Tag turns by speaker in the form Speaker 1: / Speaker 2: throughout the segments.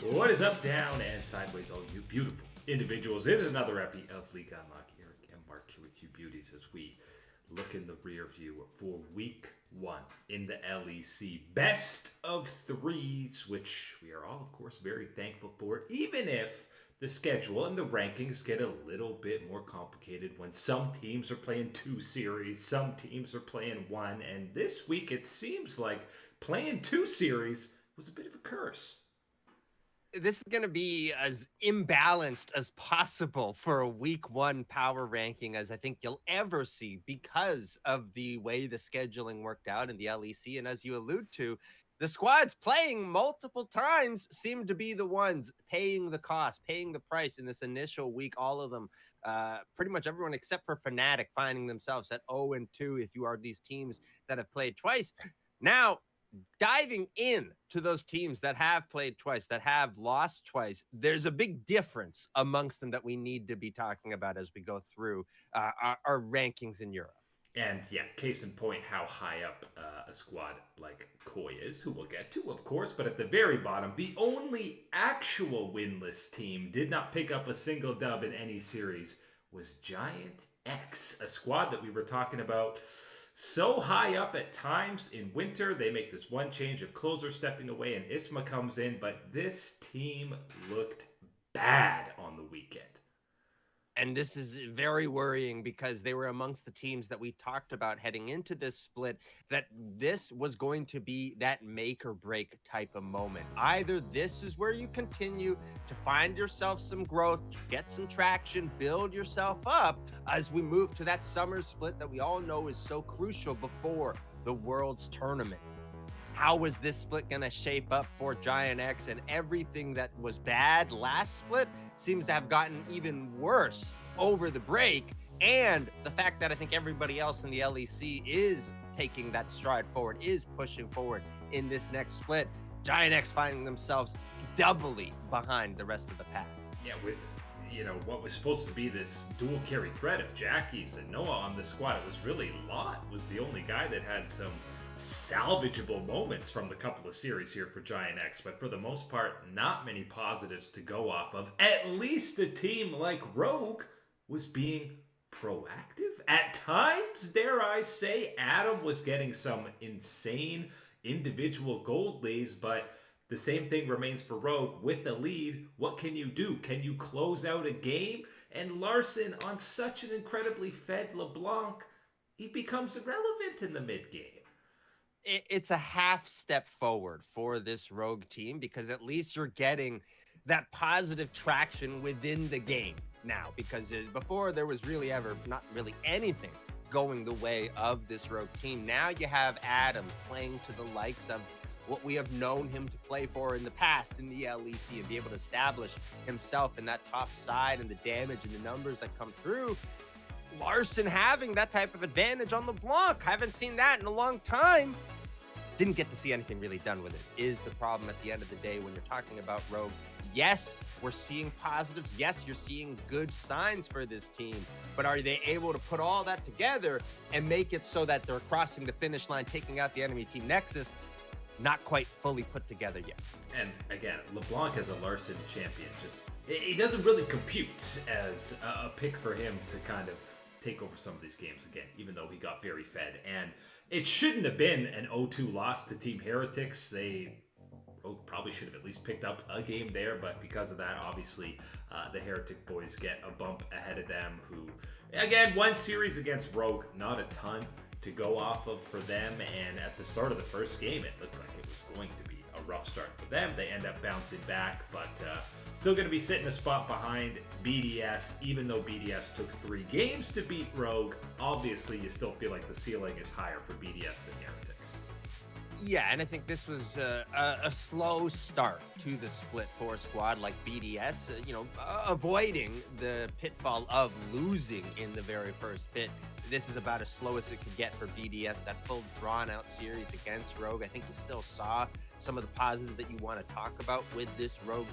Speaker 1: What is up, down, and sideways, all you beautiful individuals? It is another epi of League Unlock. Eric and Mark here with you beauties as we look in the rear view for week one in the LEC. Best of threes, which we are all, of course, very thankful for, even if the schedule and the rankings get a little bit more complicated when some teams are playing two series, some teams are playing one, and this week it seems like playing two series was a bit of a curse.
Speaker 2: This is going to be as imbalanced as possible for a week one power ranking as I think you'll ever see because of the way the scheduling worked out in the LEC. And as you allude to, the squads playing multiple times seem to be the ones paying the cost, paying the price in this initial week. All of them, pretty much everyone except for Fnatic, finding themselves at 0-2 if you are these teams that have played twice. Now, diving in to those teams that have played twice, that have lost twice, there's a big difference amongst them that we need to be talking about as we go through our rankings in Europe.
Speaker 1: And yeah, case in point, how high up a squad like Koi is, who we'll get to, of course. But at the very bottom, the only actual winless team did not pick up a single dub in any series was Giant X, a squad that we were talking about so high up at times in winter. They make this one change of closer stepping away and Isma comes in, but this team looked bad on the weekend.
Speaker 2: And this is very worrying because they were amongst the teams that we talked about heading into this split, that this was going to be that make or break type of moment. Either this is where you continue to find yourself some growth, get some traction, build yourself up as we move to that summer split that we all know is so crucial before the World's Tournament. How was this split going to shape up for Giant X? And everything that was bad last split seems to have gotten even worse over the break. And the fact that I think everybody else in the LEC is taking that stride forward, is pushing forward in this next split. Giant X finding themselves doubly behind the rest of the pack.
Speaker 1: Yeah, with what was supposed to be this dual carry threat of Jackie's and Noah on the squad, it was really Lot was the only guy that had some salvageable moments from the couple of series here for Giant X, but for the most part, not many positives to go off of. At least a team like Rogue was being proactive. At times, dare I say, Adam was getting some insane individual gold leads, but the same thing remains for Rogue. With a lead, what can you do? Can you close out a game? And Larson, on such an incredibly fed LeBlanc, he becomes irrelevant in the mid-game.
Speaker 2: It's a half step forward for this Rogue team because at least you're getting that positive traction within the game now, because before there was really ever not really anything going the way of this Rogue team. Now you have Adam playing to the likes of what we have known him to play for in the past in the LEC and be able to establish himself in that top side and the damage and the numbers that come through. Larson having that type of advantage on LeBlanc. Haven't seen that in a long time. Didn't get to see anything really done with it, is the problem at the end of the day when you're talking about Rogue. Yes, we're seeing positives. Yes, you're seeing good signs for this team, but are they able to put all that together and make it so that they're crossing the finish line, taking out the enemy team Nexus? Not quite fully put together yet.
Speaker 1: And again, LeBlanc as a Larson champion, he doesn't really compute as a pick for him to kind of take over some of these games again, even though he got very fed. And it shouldn't have been an 0-2 loss to Team Heretics. They probably should have at least picked up a game there, but because of that, obviously, the Heretic boys get a bump ahead of them, who, again, one series against Rogue, not a ton to go off of for them. And at the start of the first game, it looked like it was going to be a rough start for them. They end up bouncing back, but still going to be sitting a spot behind BDS. Even though BDS took 3 games to beat Rogue, obviously you still feel like the ceiling is higher for BDS than Heretics.
Speaker 2: Yeah, and I think this was a slow start to the split 4 squad like BDS, avoiding the pitfall of losing in the very first pit. This is about as slow as it could get for BDS, that full drawn-out series against Rogue. I think we still saw some of the positives that you want to talk about with this Rogue,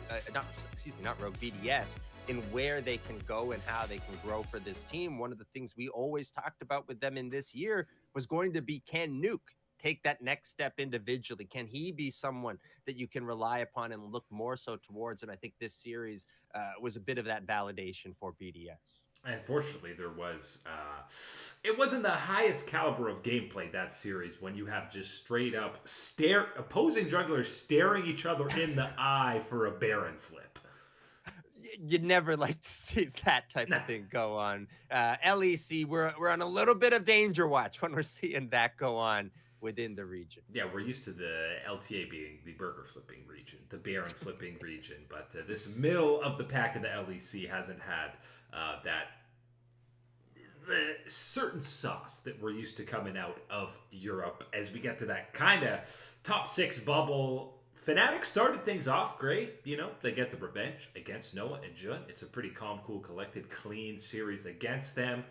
Speaker 2: not Rogue, BDS, in where they can go and how they can grow for this team. One of the things we always talked about with them in this year was going to be, can Nuke take that next step individually? Can he be someone that you can rely upon and look more so towards? And I think this series was a bit of that validation for BDS.
Speaker 1: Unfortunately, there was it wasn't the highest caliber of gameplay that series when you have just straight up opposing jugglers staring each other in the eye for a Baron flip.
Speaker 2: You'd never like to see that type of thing go on. LEC, we're on a little bit of danger watch when we're seeing that go on within the region.
Speaker 1: Yeah, we're used to the LTA being the burger flipping region, the Baron flipping region, but this middle of the pack in the LEC hasn't had that the certain sauce that we're used to coming out of Europe as we get to that kind of top 6 bubble. Fnatic started things off great. You know, they get the revenge against Noah and Jun. It's a pretty calm, cool, collected, clean series against them.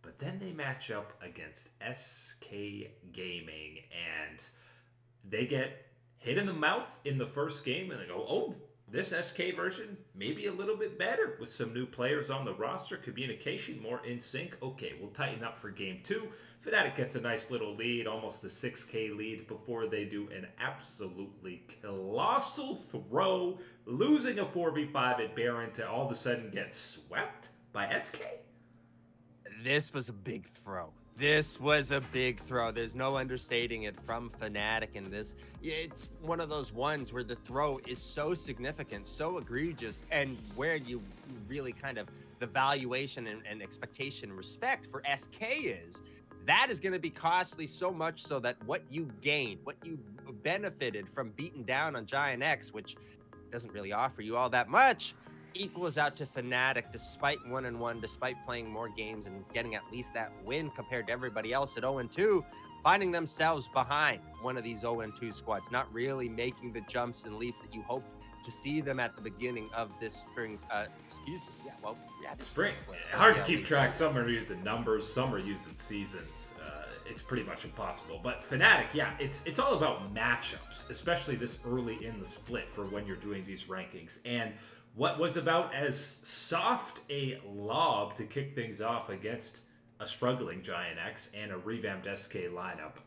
Speaker 1: But then they match up against SK Gaming, and they get hit in the mouth in the first game, and they go, oh, this SK version maybe a little bit better with some new players on the roster, communication more in sync. Okay, we'll tighten up for game 2. Fnatic gets a nice little lead, almost a 6K lead, before they do an absolutely colossal throw, losing a 4v5 at Baron to all of a sudden get swept by SK.
Speaker 2: This was a big throw. This was a big throw. There's no understating it from Fnatic in this. It's one of those ones where the throw is so significant, so egregious, and where you really kind of, the valuation and expectation and respect for SK is, that is going to be costly, so much so that what you gained, what you benefited from beating down on Giant X, which doesn't really offer you all that much, equals out to Fnatic despite 1-1, despite playing more games and getting at least that win compared to everybody else at 0-2, finding themselves behind one of these 0-2 squads, not really making the jumps and leaps that you hoped to see them at the beginning of this spring's,
Speaker 1: spring. Hard to keep track. Some are using numbers, some are using seasons. It's pretty much impossible. But Fnatic, yeah, it's all about matchups, especially this early in the split for when you're doing these rankings. And what was about as soft a lob to kick things off against a struggling Giant X and a revamped SK lineup,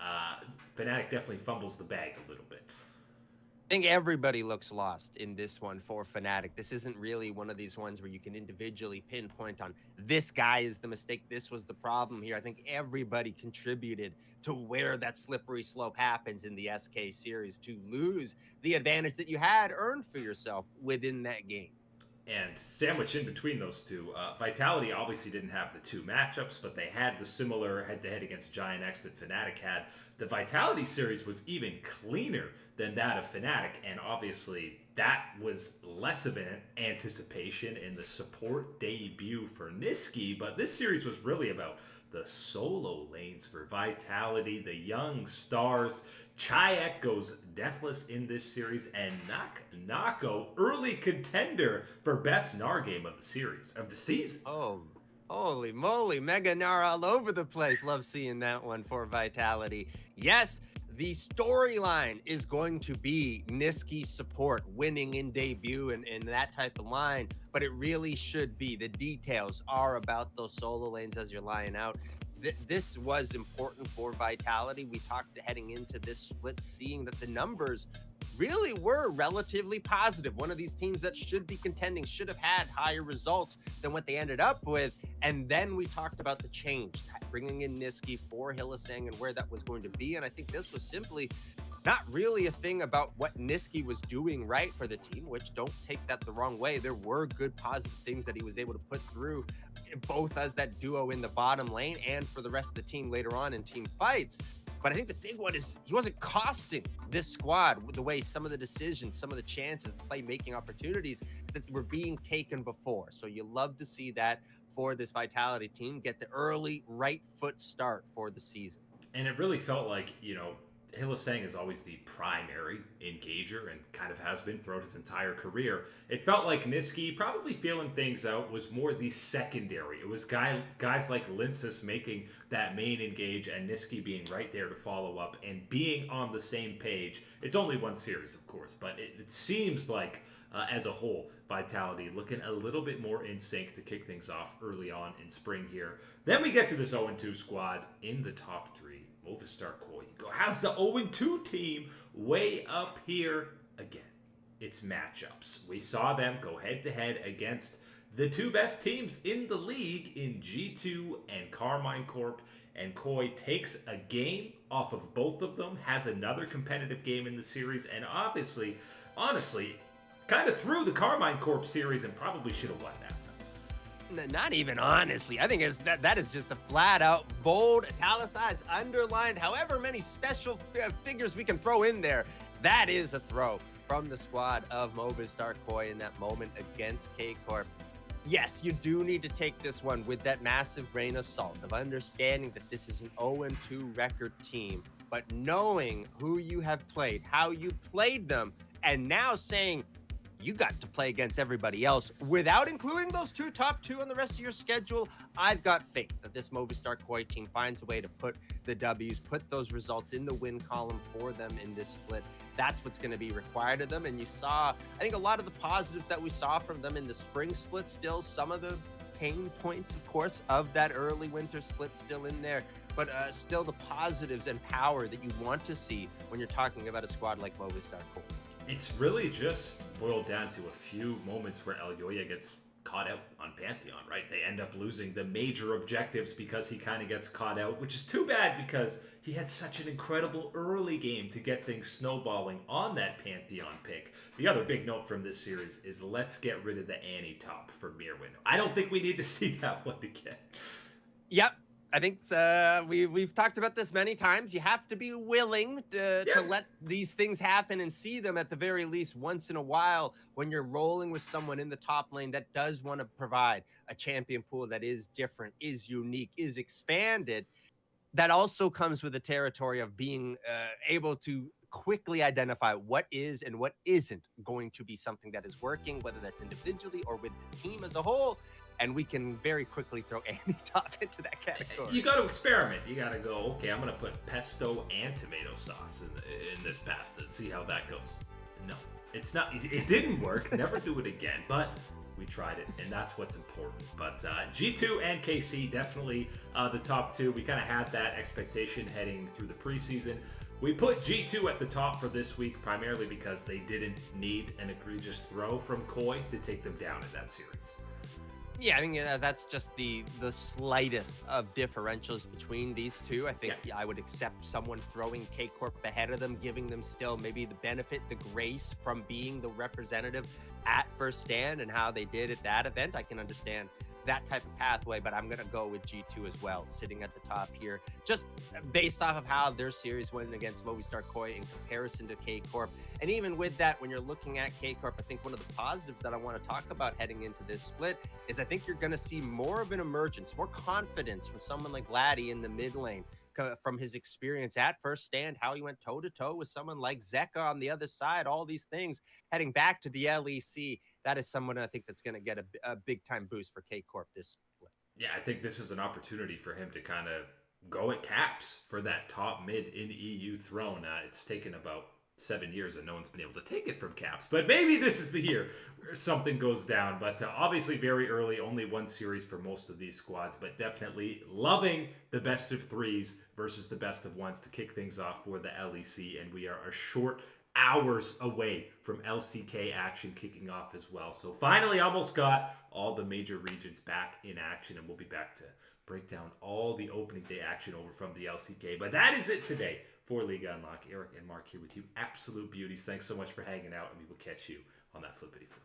Speaker 1: Fnatic definitely fumbles the bag a little bit.
Speaker 2: I think everybody looks lost in this one for Fnatic. This isn't really one of these ones where you can individually pinpoint on this guy is the mistake, this was the problem here. I think everybody contributed to where that slippery slope happens in the SK series, to lose the advantage that you had earned for yourself within that game.
Speaker 1: And sandwiched in between those two, Vitality obviously didn't have the 2 matchups, but they had the similar head-to-head against Giant X that Fnatic had. The Vitality series was even cleaner than that of Fnatic, and obviously that was less of an anticipation in the support debut for Niski, but this series was really about the solo lanes for Vitality, the young stars. Chayek goes deathless in this series, and Nako, early contender for best Gnar game of the series, of the season.
Speaker 2: Oh, holy moly, Mega Gnar all over the place. Love seeing that one for Vitality. Yes, the storyline is going to be Niski support winning in debut and that type of line, but it really should be. The details are about those solo lanes as you're lying out. This was important for Vitality. We talked heading into this split, seeing that the numbers really were relatively positive. One of these teams that should be contending should have had higher results than what they ended up with. And then we talked about the change, bringing in Niski for Hylissang and where that was going to be. And I think this was simply not really a thing about what Niski was doing right for the team, which, don't take that the wrong way. There were good positive things that he was able to put through, both as that duo in the bottom lane and for the rest of the team later on in team fights. But I think the big one is he wasn't costing this squad with the way some of the decisions, some of the chances, the playmaking opportunities that were being taken before. So you love to see that for this Vitality team, get the early right foot start for the season.
Speaker 1: And it really felt like, Hylissang is always the primary engager and kind of has been throughout his entire career. It felt like Niski, probably feeling things out, was more the secondary. It was guys like Linsis making that main engage and Niski being right there to follow up and being on the same page. It's only one series, of course, but it seems like as a whole. Vitality looking a little bit more in sync to kick things off early on in spring here. Then we get to this 0-2 squad in the top 3. Movistar Koi has the 0-2 team way up here again. It's matchups. We saw them go head-to-head against the 2 best teams in the league in G2 and Carmine Corp. And Koi takes a game off of both of them, has another competitive game in the series, and honestly, kind of threw the Carmine Corp series and probably should have won that.
Speaker 2: Not even honestly. I think that is just a flat out, bold, italicized, underlined, however many special figures we can throw in there. That is a throw from the squad of Movistar Koi in that moment against K-Corp. Yes, you do need to take this one with that massive grain of salt of understanding that this is an 0-2 record team, but knowing who you have played, how you played them, and now saying, you got to play against everybody else without including those top 2 on the rest of your schedule. I've got faith that this Movistar Koi team finds a way to put the W's, put those results in the win column for them in this split. That's what's going to be required of them. And you saw, I think, a lot of the positives that we saw from them in the spring split, still some of the pain points, of course, of that early winter split still in there, but still the positives and power that you want to see when you're talking about a squad like Movistar Koi.
Speaker 1: It's really just boiled down to a few moments where Elyoya gets caught out on Pantheon, right? They end up losing the major objectives because he kind of gets caught out, which is too bad because he had such an incredible early game to get things snowballing on that Pantheon pick. The other big note from this series is let's get rid of the Annie top for Mirwin. I don't think we need to see that one again.
Speaker 2: Yep. I think we've talked about this many times. You have to be willing to let these things happen and see them at the very least once in a while when you're rolling with someone in the top lane that does want to provide a champion pool that is different, is unique, is expanded. That also comes with the territory of being able to quickly identify what is and what isn't going to be something that is working, whether that's individually or with the team as a whole. And we can very quickly throw Andy Top into that category.
Speaker 1: You got to experiment. You got to go, okay, I'm going to put pesto and tomato sauce in this pasta and see how that goes. No, it's not. It didn't work. Never do it again. But we tried it, and that's what's important. But G2 and KC, definitely the top 2. We kind of had that expectation heading through the preseason. We put G2 at the top for this week, primarily because they didn't need an egregious throw from Koi to take them down in that series.
Speaker 2: Yeah, I think that's just the slightest of differentials between these two. I think I would accept someone throwing K-Corp ahead of them, giving them still maybe the benefit, the grace from being the representative at First Stand and how they did at that event. I can understand that type of pathway, but I'm going to go with G2 as well, sitting at the top here, just based off of how their series went against Movistar Koi in comparison to K-Corp. And even with that, when you're looking at K-Corp, I think one of the positives that I want to talk about heading into this split is I think you're going to see more of an emergence, more confidence from someone like Laddie in the mid lane, from his experience at First Stand, how he went toe-to-toe with someone like Zeka on the other side, all these things heading back to the LEC. That is someone I think that's going to get a big-time boost for K-Corp this split.
Speaker 1: Yeah, I think this is an opportunity for him to kind of go at caps for that top mid in EU throne. It's taken about 7 years and no one's been able to take it from caps, but maybe this is the year where something goes down. But obviously very early, only one series for most of these squads, but definitely loving the best of 3s versus the best of 1s to kick things off for the LEC. And we are a short hours away from LCK action kicking off as well. So finally almost got all the major regions back in action, and we'll be back to break down all the opening day action over from the LCK. But that is it today for Liga Unlock. Eric and Mark here with you. Absolute beauties. Thanks so much for hanging out, and we will catch you on that flippity flip.